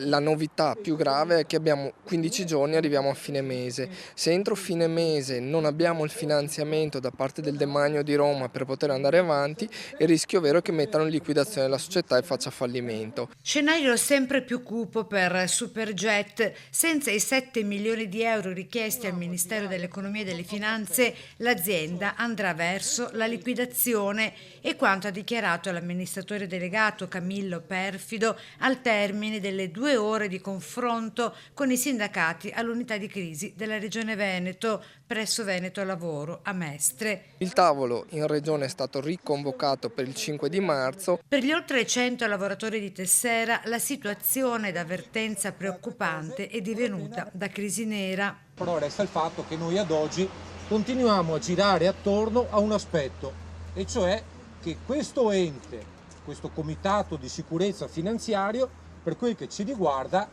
La novità più grave è che abbiamo 15 giorni e arriviamo a fine mese. Se entro fine mese non abbiamo il finanziamento da parte del Demanio di Roma per poter andare avanti, il rischio vero è che mettano in liquidazione la società e faccia fallimento. Scenario sempre più cupo per Superjet. Senza i 7 milioni di euro richiesti al Ministero dell'Economia e delle Finanze, l'azienda andrà verso la liquidazione e quanto ha dichiarato l'amministratore delegato Camillo Perfido al termine delle 2 ore di confronto con i sindacati all'unità di crisi della Regione Veneto presso Veneto Lavoro a Mestre. Il tavolo in regione è stato riconvocato per il 5 di marzo. Per gli oltre 100 lavoratori di Tessera la situazione d'avvertenza preoccupante è divenuta da crisi nera. Però resta il fatto che noi ad oggi continuiamo a girare attorno a un aspetto, e cioè che questo ente, questo comitato di sicurezza finanziario, per quel che ci riguarda,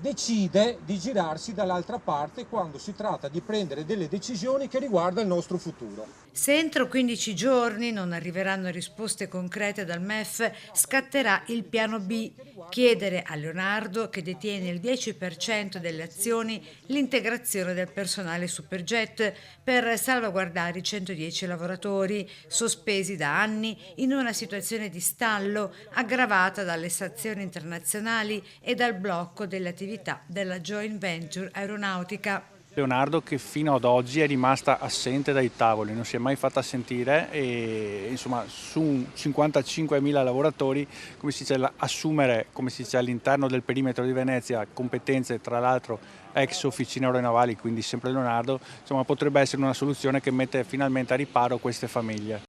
decide di girarsi dall'altra parte quando si tratta di prendere delle decisioni che riguardano il nostro futuro. Se entro 15 giorni non arriveranno risposte concrete dal MEF, scatterà il piano B, chiedere a Leonardo, che detiene il 10% delle azioni, l'integrazione del personale Superjet per salvaguardare i 110 lavoratori, sospesi da anni in una situazione di stallo aggravata dalle sanzioni internazionali e dal blocco delle attività della joint venture aeronautica. Leonardo, che fino ad oggi è rimasta assente dai tavoli, non si è mai fatta sentire e insomma su 55.000 lavoratori, come si dice, assumere, come si dice, all'interno del perimetro di Venezia competenze, tra l'altro ex officine aeronavali, quindi sempre Leonardo, insomma potrebbe essere una soluzione che mette finalmente a riparo queste famiglie.